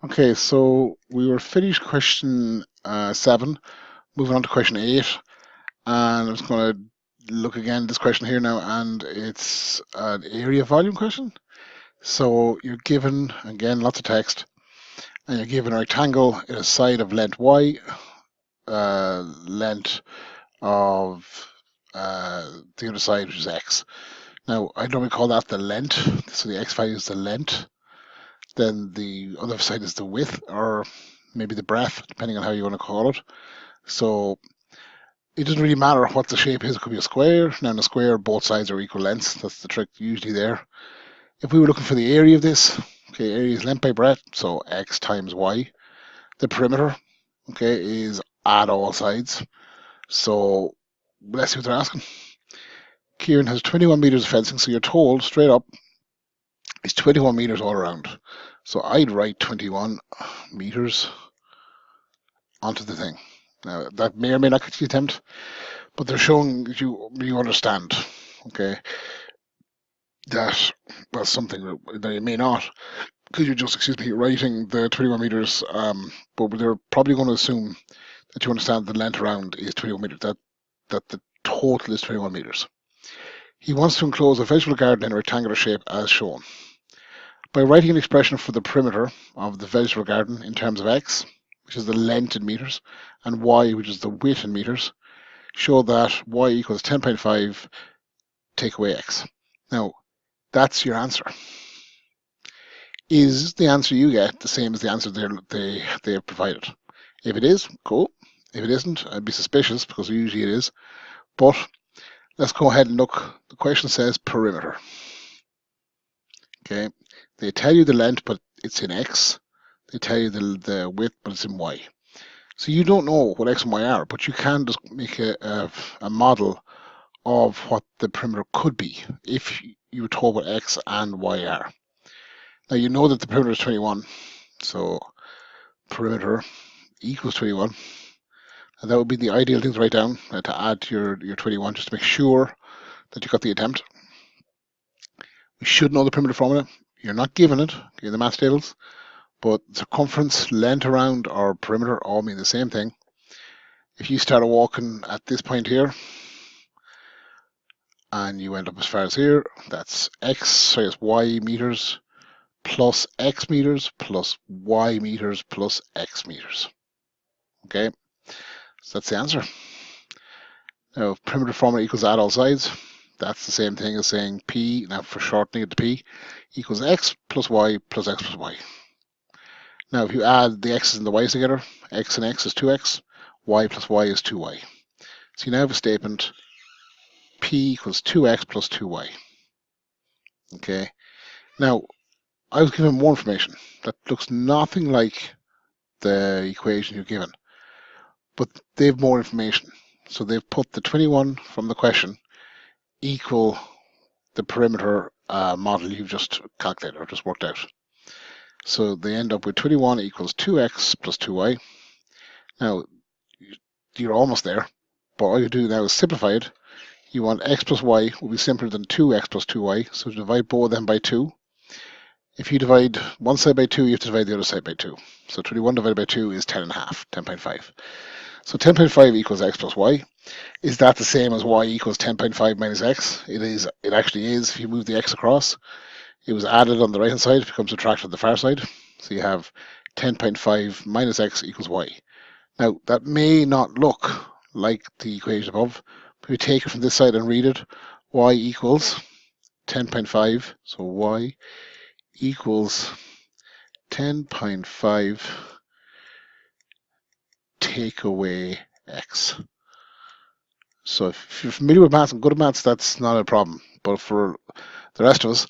Okay, so we were finished question 7, moving on to question 8, and I'm just going to look again at this question here now, and it's an area volume question. So you're given, again, lots of text, and you're given a rectangle in a side of length y, length of the other side, which is x. Now, I normally call that the length, so the x value is the length, then the other side is the width, or maybe the breadth, depending on how you want to call it. So it doesn't really matter what the shape is. It could be a square. Now in a square, both sides are equal lengths. That's the trick usually there. If we were looking for the area of this, okay, area is length by breadth, so x times y. The perimeter, okay, is at all sides. So let's see what they're asking. Kieran has 21 meters of fencing, so you're told straight up it's 21 meters all around. So I'd write 21 meters onto the thing. Now that may or may not get the attempt, but they're showing you understand, okay, that that's something that you may not, because you're just, excuse me, writing the 21 meters, but they're probably going to assume that you understand the length around is 21 meters, that the total is 21 meters. He wants to enclose a vegetable garden in a rectangular shape as shown. By writing an expression for the perimeter of the vegetable garden in terms of x, which is the length in meters, and y, which is the width in meters, show that y equals 10.5 take away x. Now, that's your answer. Is the answer you get the same as the answer they have provided? If it is, cool. If it isn't, I'd be suspicious because usually it is. But let's go ahead and look. The question says perimeter. Okay, they tell you the length, but it's in x. They tell you the width, but it's in y. So you don't know what x and y are, but you can just make a model of what the perimeter could be if you were told what x and y are. Now you know that the perimeter is 21, so perimeter equals 21. And that would be the ideal thing to write down, to add to your 21, just to make sure that you got the attempt. We should know the perimeter formula. You're not given it in the math tables, but circumference, length around, or perimeter all mean the same thing. If you started walking at this point here, and you end up as far as here, that's it's y meters plus x meters plus y meters plus x meters. Okay, so that's the answer. Now, if perimeter formula equals add all sides, that's the same thing as saying p, now for shortening it to p, equals x plus y plus x plus y. Now, if you add the x's and the y's together, x and x is 2x, y plus y is 2y. So you now have a statement p equals 2x plus 2y. Okay. Now, I was given more information that looks nothing like the equation you're given, but they have more information. So they've put the 21 from the question equal the perimeter model you've just calculated or just worked out. So they end up with 21 equals 2x plus 2y. Now, you're almost there, but all you do now is simplify it. You want x plus y will be simpler than 2x plus 2y, so divide both of them by 2. If you divide one side by 2, you have to divide the other side by 2. So 21 divided by 2 is 10.5, 10.5. So 10.5 equals x plus y. Is that the same as y equals 10.5 minus x? It is. It actually is. If you move the x across, it was added on the right hand side, becomes subtracted on the far side. So you have 10.5 minus x equals y. Now, that may not look like the equation above, but if you take it from this side and read it, y equals 10.5, so y equals 10.5 take away x. So if you're familiar with maths and good at maths, that's not a problem. But for the rest of us,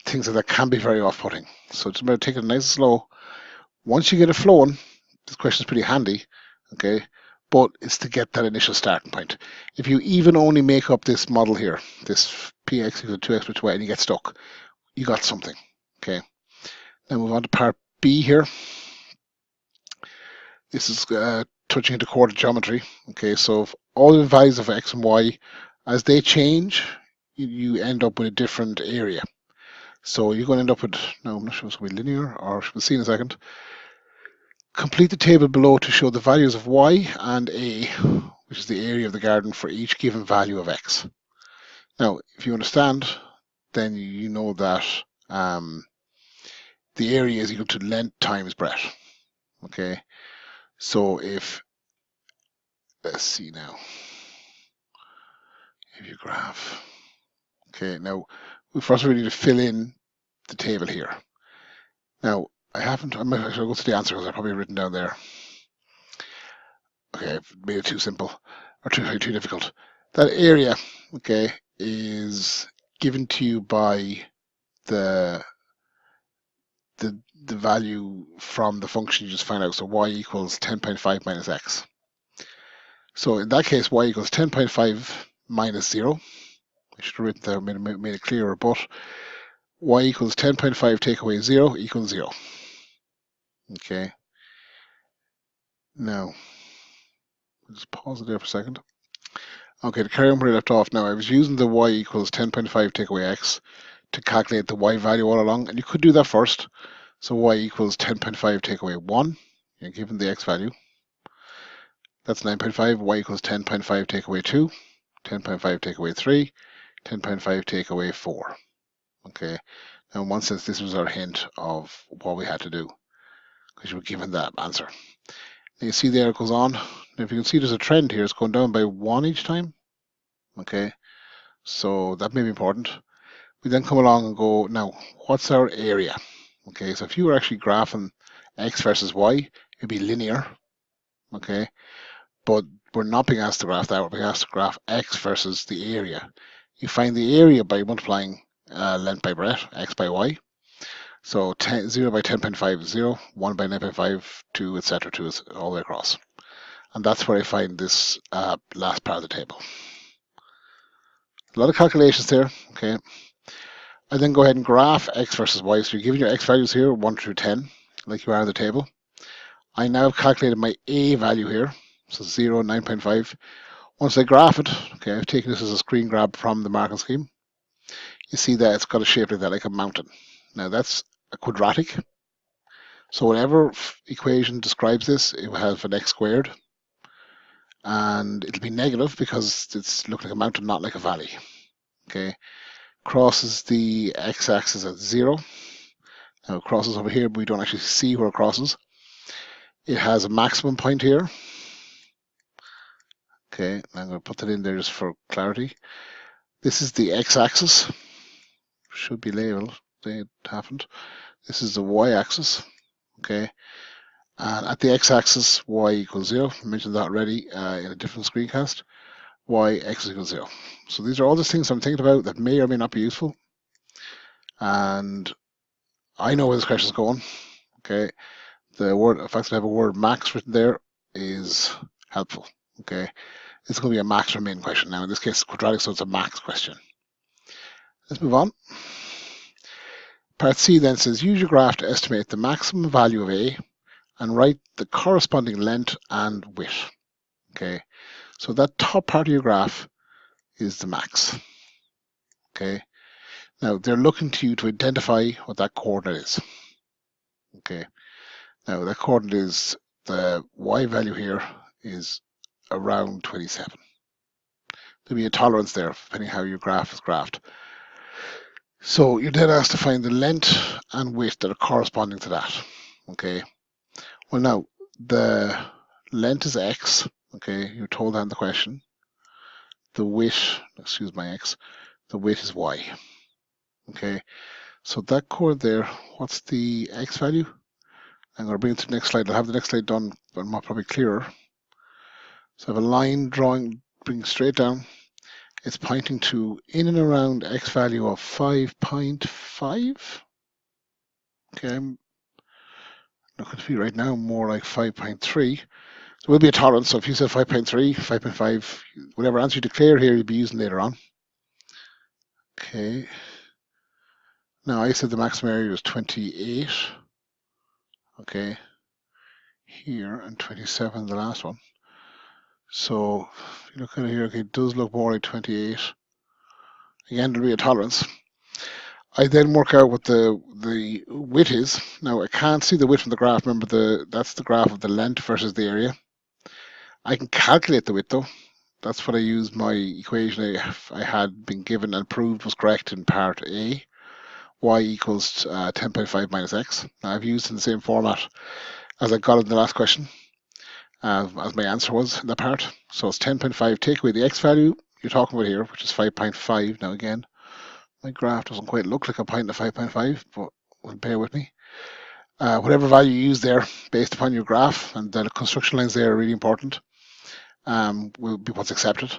things like that can be very off-putting. So just remember, take it nice and slow. Once you get it flowing, this question is pretty handy, okay? But it's to get that initial starting point. If you even only make up this model here, this px equals 2x plus 2y, and you get stuck, you got something, okay? Now move on to part B here. This is touching into coordinate geometry. Okay, so if all the values of x and y, as they change, you end up with a different area. So you're going to end up with, no, I'm not sure if it's going to be linear, or we'll see in a second. Complete the table below to show the values of y and a, which is the area of the garden for each given value of x. Now, if you understand, then you know that the area is equal to length times breadth. Okay, so if, let's see now, if you graph, okay, now first we need to fill in the table here. Now, I should go to the answer because I probably written down there. Okay, I've made it too simple or too difficult. That area, okay, is given to you by the value from the function you just found out. So y equals 10.5 minus x. So in that case, y equals 10.5 minus 0. I should have written there, made it clearer, but y equals 10.5 take away 0 equals 0. Okay. Now, I'll just pause it there for a second. Okay, to carry on where I left off, now I was using the y equals 10.5 take away x to calculate the y value all along, and you could do that first. So y equals 10.5 take away 1, you're given the x value. That's 9.5. Y equals 10.5 take away 2, 10.5 take away 3, 10.5 take away 4. Okay, now in one sense this was our hint of what we had to do because you were given that answer. Now you see there it goes on. Now if you can see there's a trend here, it's going down by 1 each time. Okay, so that may be important. We then come along and go, now what's our area? Okay, so if you were actually graphing x versus y, it'd be linear. Okay, but we're not being asked to graph that, we're being asked to graph x versus the area. You find the area by multiplying length by breadth, x by y. So 0 by 10.5 is 0, 1 by 9.5, 2, etc. 2 is all the way across. And that's where I find this last part of the table. A lot of calculations there, okay. I then go ahead and graph x versus y. So you're given your x values here, 1 through 10, like you are in the table. I now have calculated my a value here, so 0, 9.5. Once I graph it, okay, I've taken this as a screen grab from the marking scheme. You see that it's got a shape like that, like a mountain. Now that's a quadratic. So whatever equation describes this, it will have an x squared. And it'll be negative because it's looking like a mountain, not like a valley. Okay, crosses the x-axis at 0. Now it crosses over here, but we don't actually see where it crosses. It has a maximum point here. Okay, I'm going to put that in there just for clarity. This is the x-axis. Should be labeled. They haven't. This is the y-axis. Okay, and at the x-axis, y equals 0. I mentioned that already in a different screencast. Y x equals 0. So these are all the things I'm thinking about that may or may not be useful. And I know where this question is going. Okay, the fact that I have a word max written there is helpful. Okay, it's going to be a max or min question. Now in this case, it's quadratic, so it's a max question. Let's move on. Part C then says, use your graph to estimate the maximum value of A and write the corresponding length and width. Okay, so that top part of your graph is the max. Okay, now they're looking to you to identify what that coordinate is. Okay, now that coordinate is the y value here is around 27. There'll be a tolerance there depending how your graph is graphed. So you're then asked to find the length and width that are corresponding to that. Okay. Well, now the length is x. Okay, you're told that in the question. The width, excuse my x, the width is y. Okay, so that chord there, what's the x value? I'm going to bring it to the next slide. I'll have the next slide done, but probably clearer. So I have a line drawing, bring straight down. It's pointing to in and around x value of 5.5. Okay, I'm looking to be right now more like 5.3. So it will be a tolerance. So if you said 5.3, 5.5, whatever answer you declare here, you'll be using later on. Okay. Now I said the maximum area was 28. Okay. Here and 27, the last one. So if you look at it here, okay, it does look more like 28. Again, there'll be a tolerance. I then work out what the width is. Now I can't see the width from the graph. Remember, that's the graph of the length versus the area. I can calculate the width though. That's what I used my equation I had been given and proved was correct in part A. Y equals 10.5 minus x. Now I've used in the same format as I got in the last question, as my answer was in that part. So it's 10.5. Take away the x value you're talking about here, which is 5.5. Now again, my graph doesn't quite look like a point of 5.5, but well, bear with me. Whatever value you use there, based upon your graph, and the construction lines there are really important, will be what's accepted.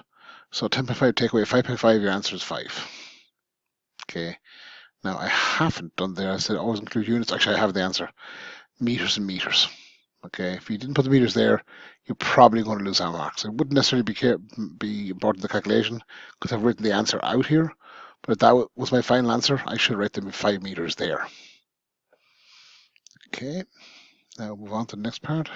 So 10.5 take away 5.5, your answer is 5. Okay. Now I haven't done there. I said always include units. Actually, I have the answer. Meters and meters. Okay. If you didn't put the meters there, you're probably going to lose our marks. It wouldn't necessarily be important in the calculation because I've written the answer out here. But if that was my final answer, I should write them in 5 meters there. Okay. Now we'll move on to the next part.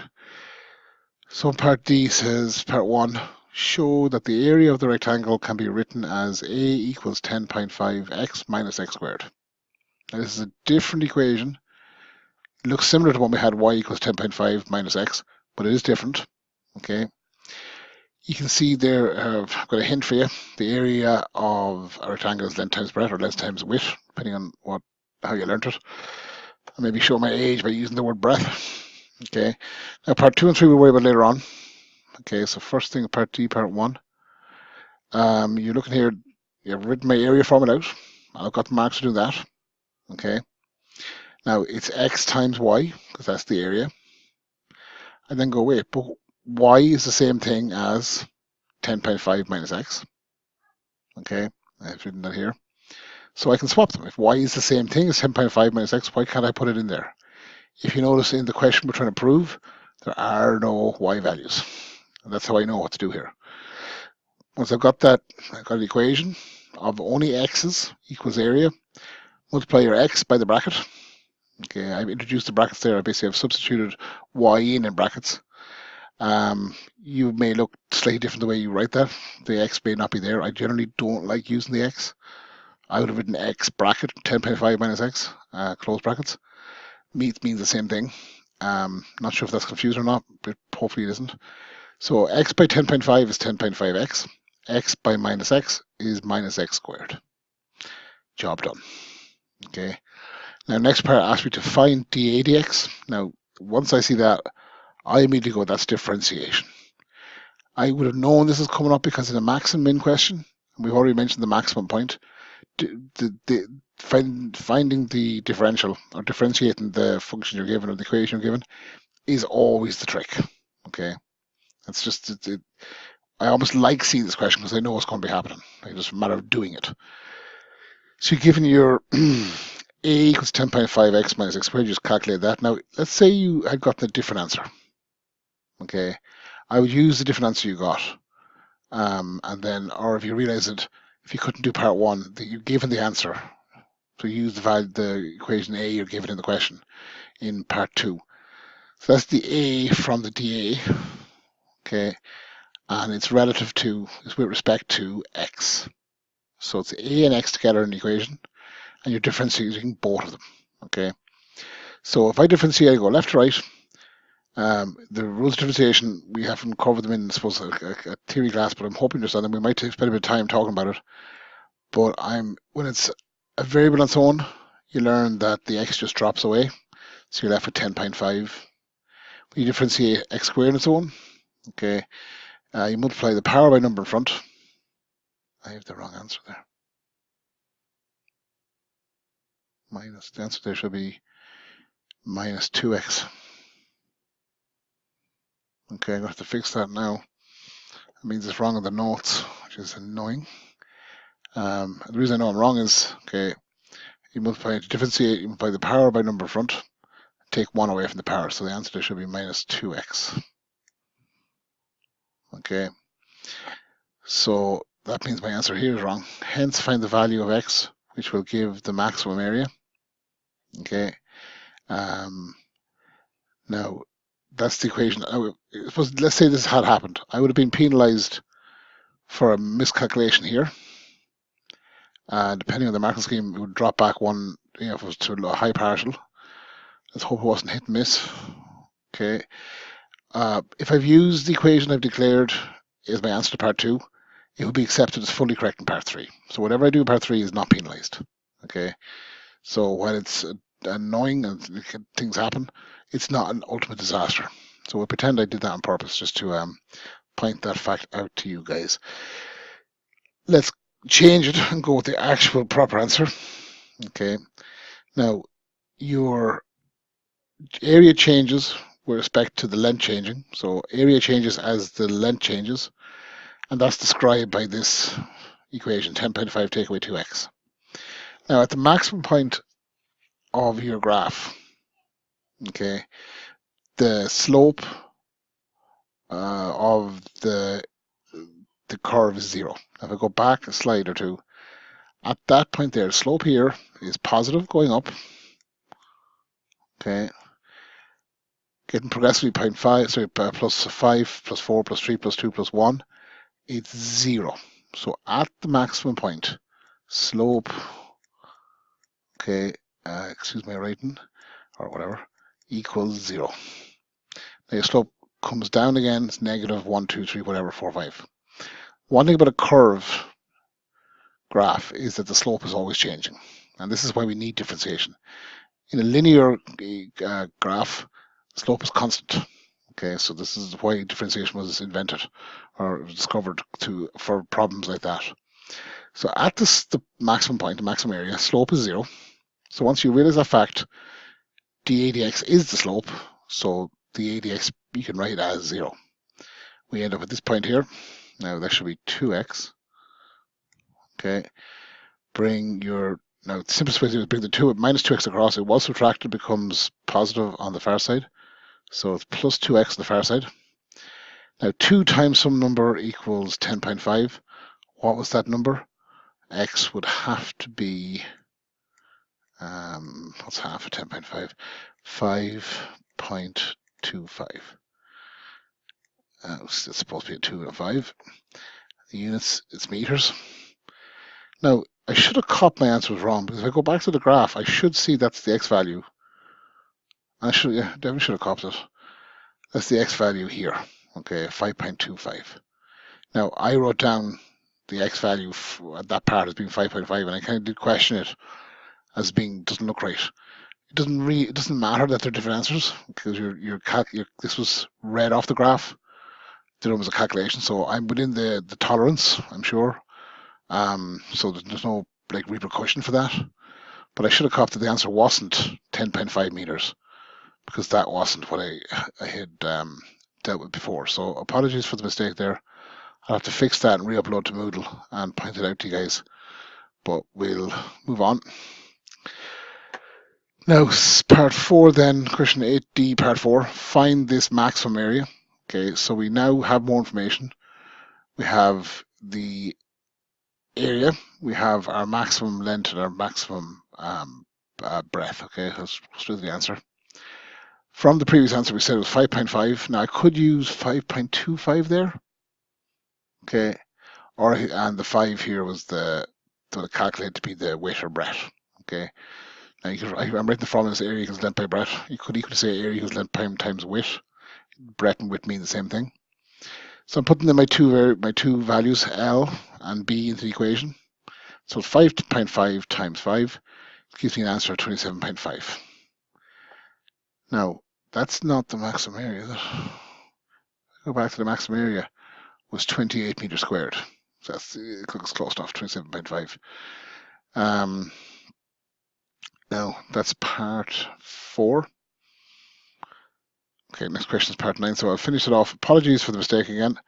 So part D says, part 1, show that the area of the rectangle can be written as A equals 10.5x minus x squared. Now this is a different equation. It looks similar to what we had, y equals 10.5 minus x, but it is different. Okay. You can see there, I've got a hint for you. The area of a rectangle is length times breadth, or length times width, depending on how you learned it. I maybe show my age by using the word breadth. Okay. Now part 2 and 3 we'll worry about later on. Okay, so first thing, part D, part 1. You're looking here, you've written my area formula out. I've got the marks to do that. Okay. Now it's x times y, because that's the area. And then go, wait, but y is the same thing as 10.5 minus x. Okay, I've written that here. So I can swap them. If y is the same thing as 10.5 minus x, why can't I put it in there? If you notice in the question we're trying to prove, there are no y values. And that's how I know what to do here. Once I've got that, I've got an equation of only x's equals area. Multiply your x by the bracket. Okay, I've introduced the brackets there. I basically have substituted y in brackets. You may look slightly different the way you write that. The x may not be there. I generally don't like using the x. I would have written x bracket 10.5 minus x, close brackets. Means the same thing. Not sure if that's confused or not, but hopefully it isn't. So x by 10.5 is 10.5x. X by minus x is minus x squared. Job done. Okay. Now next part asks me to find dA dx. Now once I see that, I immediately go, that's differentiation. I would have known this is coming up because in a max and min question, and we've already mentioned the maximum point, finding the differential or differentiating the function you're given or the equation you're given is always the trick. Okay. That's just, I almost like seeing this question because I know what's going to be happening. It's just a matter of doing it. So you're given your A equals 10.5x minus x squared, you just calculate that. Now, let's say you had gotten a different answer. Okay. I would use the different answer you got. And then, or if you realize that if you couldn't do part 1, that you're given the answer. So you use the equation A you're given in the question in part 2. So that's the A from the dA. Okay. And it's relative to, it's with respect to x. So it's A and x together in the equation, and you're differentiating both of them. Okay. So if I differentiate, I go left to right. The rules of differentiation, we haven't covered them in, I suppose, a theory class, but I'm hoping to understand them. We might spend a bit of time talking about it. But when it's a variable on its own, you learn that the x just drops away. So you're left with 10.5. When you differentiate x squared on its own, okay, you multiply the power by number in front. I have the wrong answer there. Minus, the answer there should be minus 2x. Okay, I'm going to have to fix that now. That means it's wrong in the notes, which is annoying. The reason I know I'm wrong is, okay, you differentiate, you multiply the power by number in front, take 1 away from the power, so the answer there should be minus 2x. Okay, so that means my answer here is wrong. Hence, find the value of x, which will give the maximum area. Okay, now that's the equation. Let's say this had happened. I would have been penalized for a miscalculation here. Depending on the marking scheme, it would drop back one, if it was to a high partial. Let's hope it wasn't hit and miss. Okay. If I've used the equation I've declared is my answer to part 2, it will be accepted as fully correct in part 3. So whatever I do in part 3 is not penalized. Okay. So while it's annoying and things happen, it's not an ultimate disaster. So we'll pretend I did that on purpose just to point that fact out to you guys. Let's change it and go with the actual proper answer. Okay. Now, your area changes with respect to the length changing. So area changes as the length changes, and that's described by this equation, 10.5 take away 2x. Now, at the maximum point of your graph, okay, the slope of the curve is 0. If I go back a slide or two, at that point there, the slope here is positive going up, okay, getting progressively plus 5, plus 4, plus 3, plus 2, plus 1, it's 0. So at the maximum point, slope, okay, excuse my writing, or whatever, equals 0. Now your slope comes down again, it's negative 1, 2, 3, whatever, 4, 5. One thing about a curve graph is that the slope is always changing. And this is why we need differentiation. In a linear graph, the slope is constant. Okay, so this is why differentiation was invented or discovered for problems like that. So at the maximum point, the maximum area, slope is 0. So once you realize that fact, dA dx is the slope. So the ADX you can write as 0. We end up at this point here. Now that should be 2x. Okay. Now the simplest way to do is bring the minus 2x across. It was subtracted, becomes positive on the far side. So it's plus 2x on the far side. Now 2 times some number equals 10.5. What was that number? X would have to be, what's half of 10.5? 5.25. It's supposed to be a 2 and a 5. The units, it's meters. Now, I should have caught my answer was wrong, because if I go back to the graph, I should see that's the X value. Definitely should have copied it. That's the X value here. Okay, 5.25. Now, I wrote down the X value at that part as being 5.5, and I kind of did question it as being doesn't look right. It doesn't matter that they're different answers, because this was read off the graph. There was a calculation, so I'm within the tolerance, I'm sure. So there's no repercussion for that. But I should have caught that the answer wasn't 10.5 meters, because that wasn't what I had dealt with before. So apologies for the mistake there. I'll have to fix that and re-upload to Moodle and point it out to you guys. But we'll move on. Now, part 4 then, question 8D, part 4, find this maximum area. Okay, so we now have more information. We have the area, we have our maximum length and our maximum breadth. Okay, let's do the answer. From the previous answer, we said it was 5.5. Now I could use 5.25 there. Okay, and the 5 here was the calculated to be the width or breadth. Okay, now I'm writing the formula as area equals length by breadth. You could equally say area equals length times width. Breadth and width mean the same thing. So I'm putting in my two values, L and B, into the equation. So 5.5 times 5 gives me an answer of 27.5. Now, that's not the maximum area, is it? Go back to the maximum area, was 28 meters squared. So it looks close enough, 27.5. Now, that's part 4. Okay, next question is part 9. So I'll finish it off. Apologies for the mistake again.